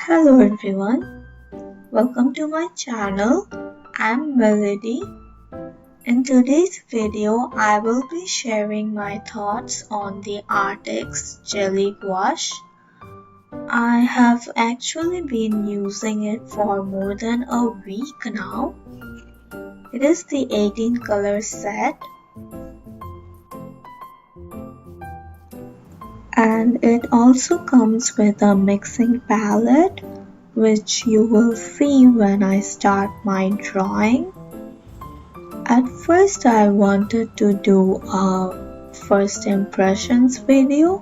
Hello everyone, welcome to my channel. I'm Melody. In today's video, I will be sharing my thoughts on the Arrtx Jelly Gouache. I have actually been using it for more than a week now. It is the 18 color set and it also comes with a mixing palette, which you will see when I start my drawing. At first I wanted to do a first impressions video,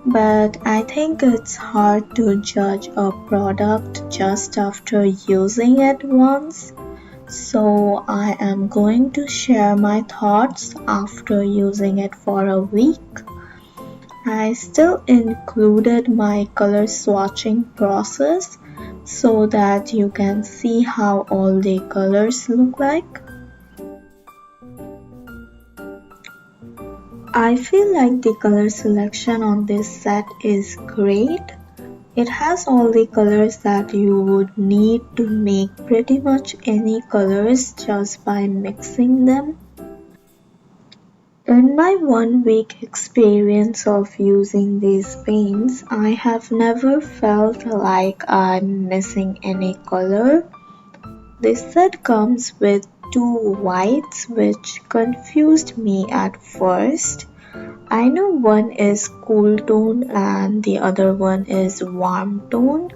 but I think it's hard to judge a product just after using it once. So I am going to share my thoughts after using it for a week. I still included my color swatching process so that you can see how all the colors look like. I feel like the color selection on this set is great. It has all the colors that you would need to make pretty much any colors just by mixing them. In my 1 week experience of using these paints, I have never felt like I'm missing any color. This set comes with 2 whites, which confused me at first. I know one is cool tone and the other one is warm tone,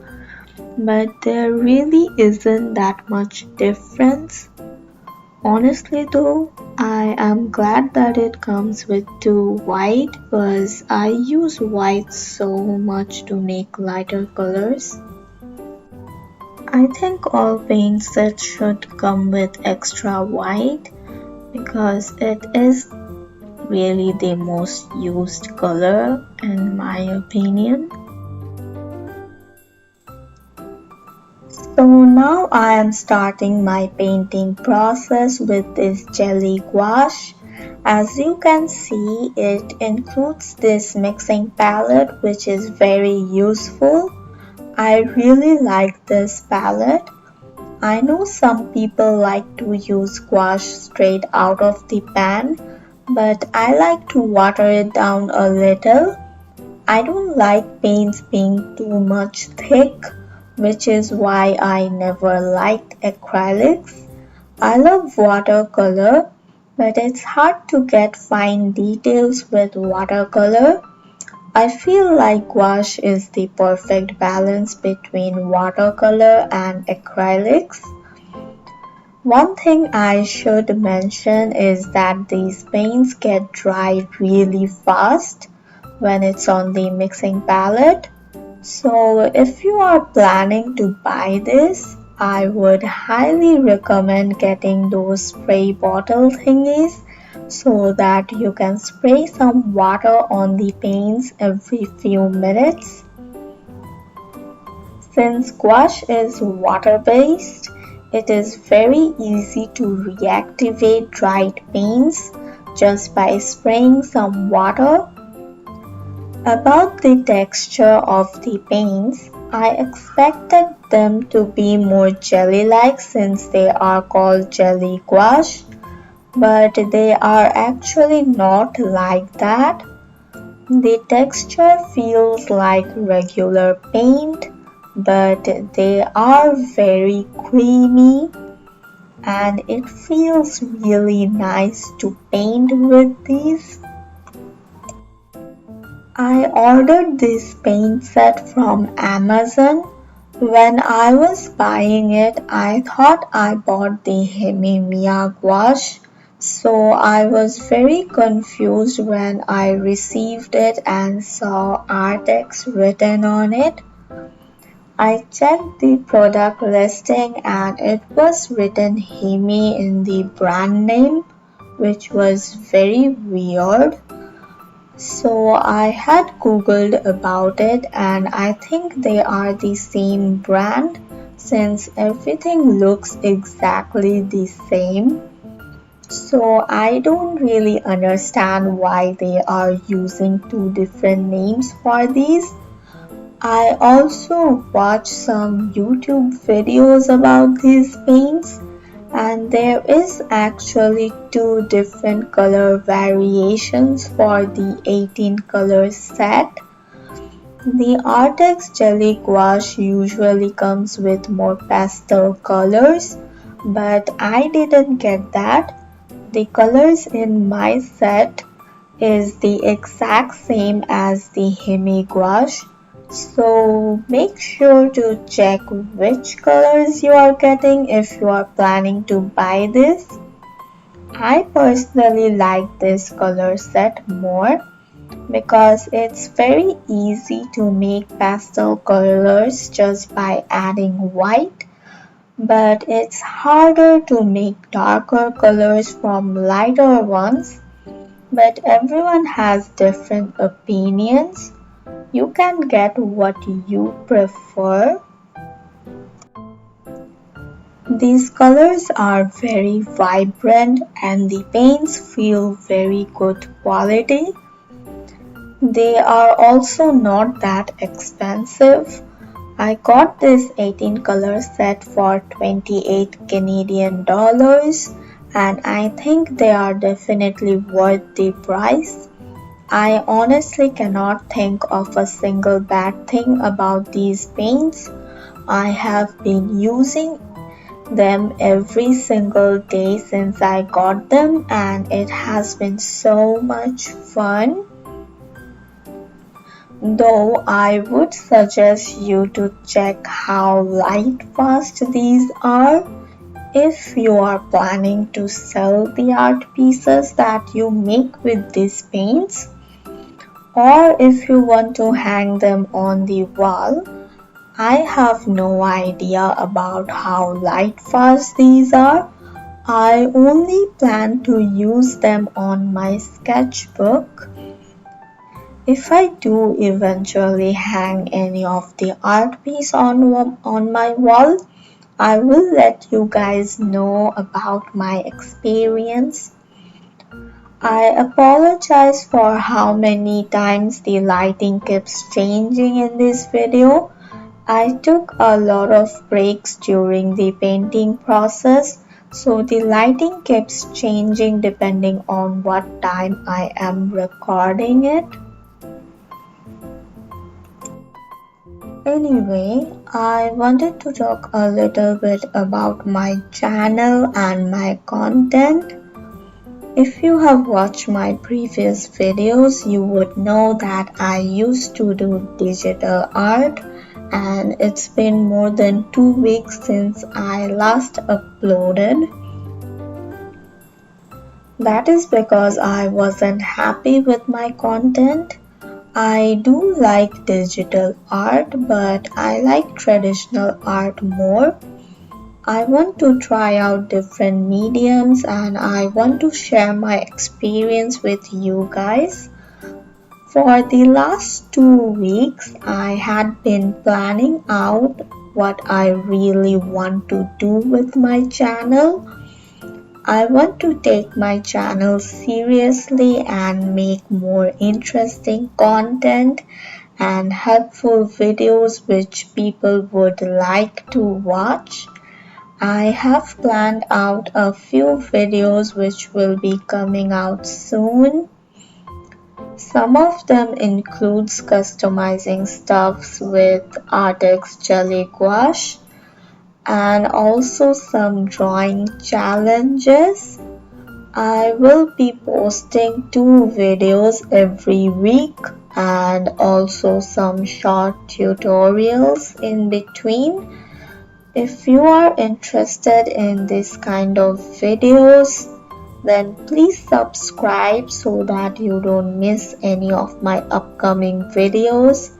but there really isn't that much difference. Honestly though, I am glad that it comes with 2 white because I use white so much to make lighter colors. I think all paint sets should come with extra white because it is really the most used color in my opinion. So now I am starting my painting process with this jelly gouache. As you can see, it includes this mixing palette which is very useful. I really like this palette. I know some people like to use gouache straight out of the pan, but I like to water it down a little. I don't like paints being too much thick, which is why I never liked acrylics. I love watercolor, but it's hard to get fine details with watercolor. I feel like gouache is the perfect balance between watercolor and acrylics. One thing I should mention is that these paints get dry really fast when it's on the mixing palette. So if you are planning to buy this, I would highly recommend getting those spray bottle thingies so that you can spray some water on the paints every few minutes. Since gouache is water-based, it is very easy to reactivate dried paints just by spraying some water. About the texture of the paints, I expected them to be more jelly-like since they are called jelly gouache, but they are actually not like that. The texture feels like regular paint, but they are very creamy and it feels really nice to paint with these. I ordered this paint set from Amazon. When I was buying it, I thought I bought the Himi Miya gouache, so I was very confused when I received it and saw Arrtx written on it. I checked the product listing and it was written Himi in the brand name, which was very weird. So I had googled about it and I think they are the same brand since everything looks exactly the same. So I don't really understand why they are using 2 different names for these. I also watched some YouTube videos about these paints, and there is actually two different color variations for the 18 color set. The Arrtx Jelly Gouache usually comes with more pastel colors, but I didn't get that. The colors in my set is the exact same as the Himi gouache, so make sure to check which colors you are getting if you are planning to buy this. I personally like this color set more because it's very easy to make pastel colors just by adding white, but it's harder to make darker colors from lighter ones. But everyone has different opinions. You can get what you prefer. These colors are very vibrant and the paints feel very good quality. They are also not that expensive. I got this 18 color set for 28 Canadian dollars and I think they are definitely worth the price. I honestly cannot think of a single bad thing about these paints. I have been using them every single day since I got them and it has been so much fun. Though I would suggest you to check how light fast these are if you are planning to sell the art pieces that you make with these paints, or if you want to hang them on the wall. I have no idea about how light fast these are. I only plan to use them on my sketchbook. If I do eventually hang any of the art piece on my wall, I will let you guys know about my experience. I apologize for how many times the lighting keeps changing in this video. I took a lot of breaks during the painting process, so the lighting keeps changing depending on what time I am recording it. Anyway, I wanted to talk a little bit about my channel and my content. If you have watched my previous videos, you would know that I used to do digital art and it's been more than 2 weeks since I last uploaded. That is because I wasn't happy with my content. I do like digital art, but I like traditional art more. I want to try out different mediums and I want to share my experience with you guys. For the last 2 weeks, I had been planning out what I really want to do with my channel. I want to take my channel seriously and make more interesting content and helpful videos which people would like to watch. I have planned out a few videos which will be coming out soon. Some of them includes customizing stuffs with Arrtx Jelly Gouache and also some drawing challenges. I will be posting 2 videos every week and also some short tutorials in between. If you are interested in this kind of videos, then please subscribe so that you don't miss any of my upcoming videos.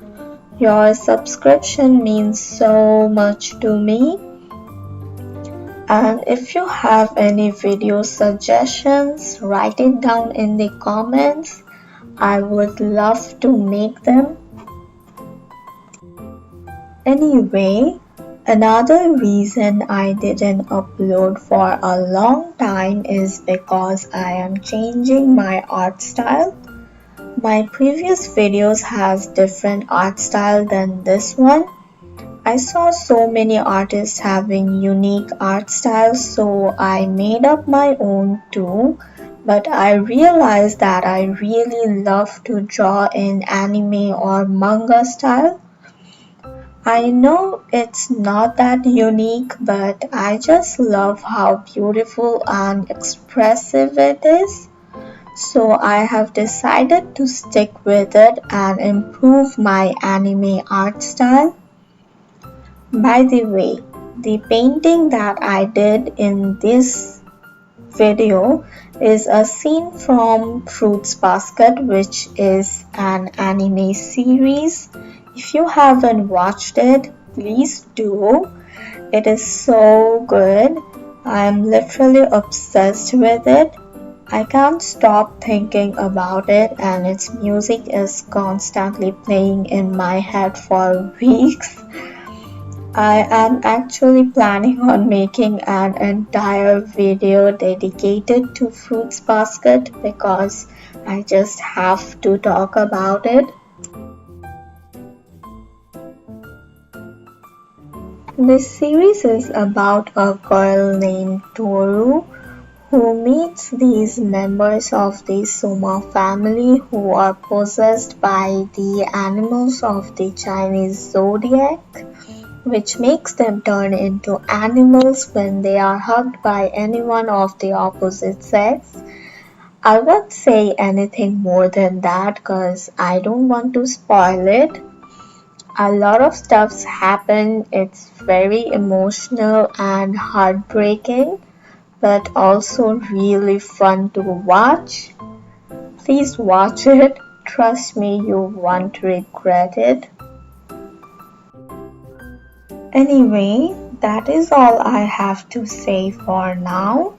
Your subscription means so much to me. And if you have any video suggestions, write it down in the comments. I would love to make them. Anyway, another reason I didn't upload for a long time is because I am changing my art style. My previous videos has different art style than this one. I saw so many artists having unique art styles, so I made up my own too. But I realized that I really love to draw in anime or manga style. I know it's not that unique, but I just love how beautiful and expressive it is. So I have decided to stick with it and improve my anime art style. By the way, the painting that I did in this video is a scene from Fruits Basket, which is an anime series. If you haven't watched it, please do. It is so good. I'm literally obsessed with it. I can't stop thinking about it, and its music is constantly playing in my head for weeks. I am actually planning on making an entire video dedicated to Fruits Basket because I just have to talk about it. This series is about a girl named Toru who meets these members of the Soma family who are possessed by the animals of the Chinese zodiac, which makes them turn into animals when they are hugged by anyone of the opposite sex. I won't say anything more than that because I don't want to spoil it. A lot of stuff's happened. It's very emotional and heartbreaking, but also really fun to watch. Please watch it. Trust me, you won't regret it. Anyway, that is all I have to say for now.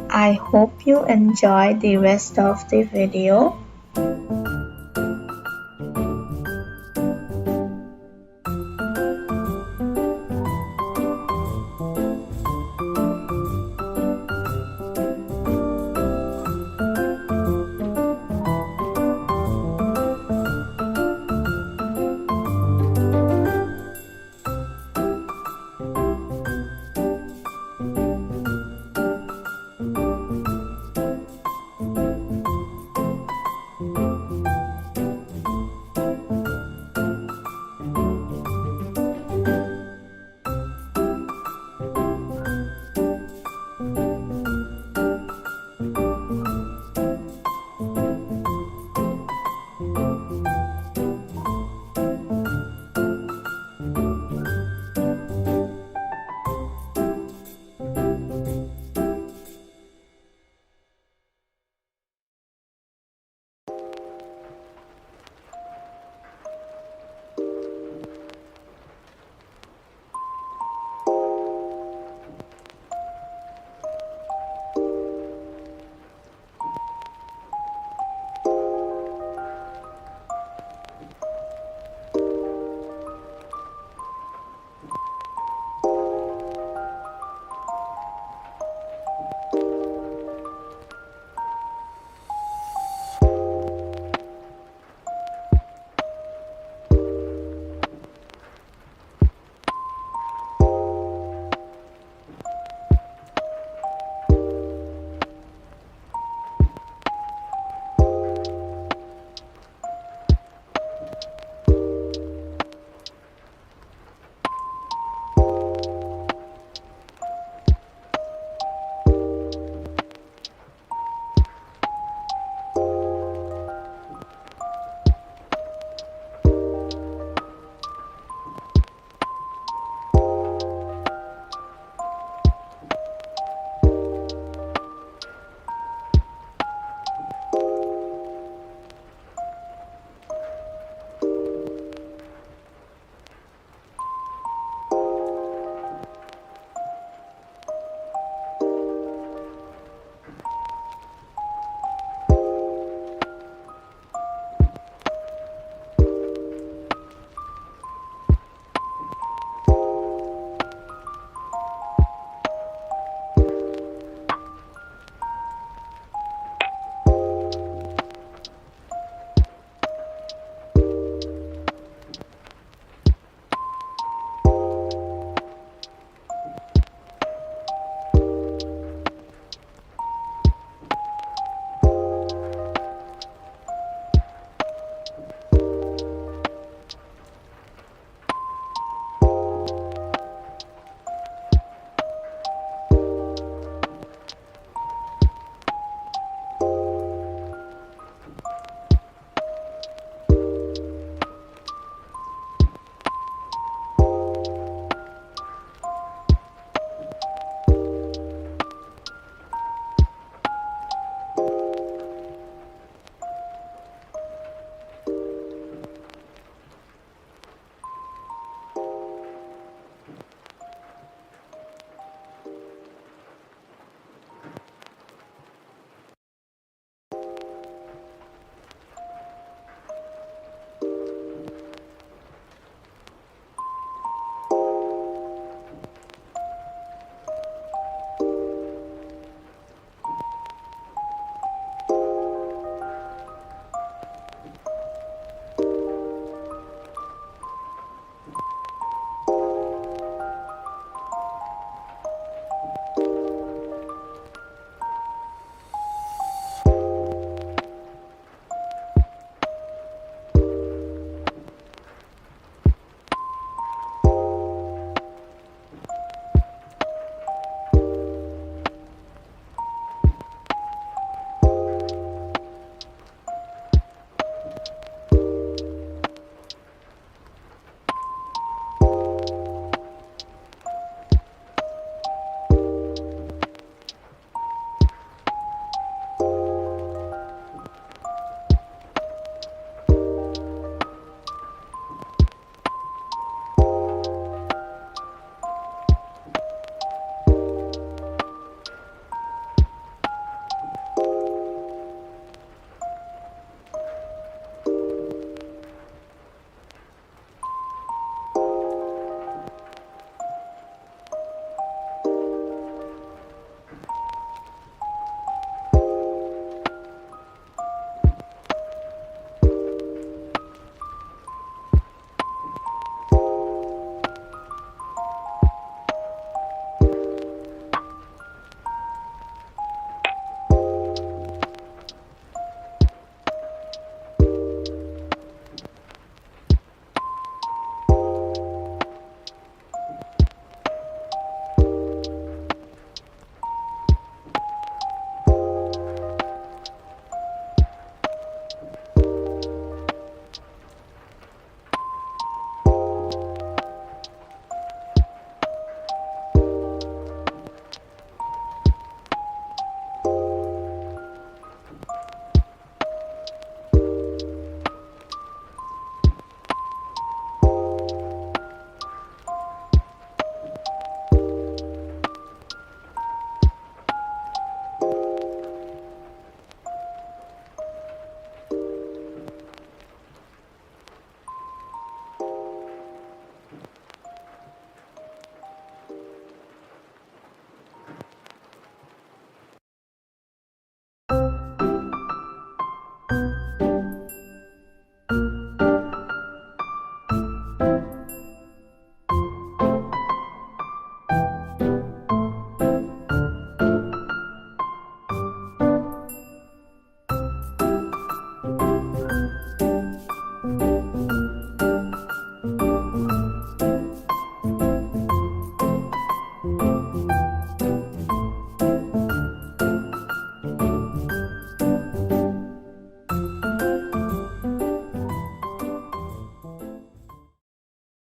I hope you enjoy the rest of the video.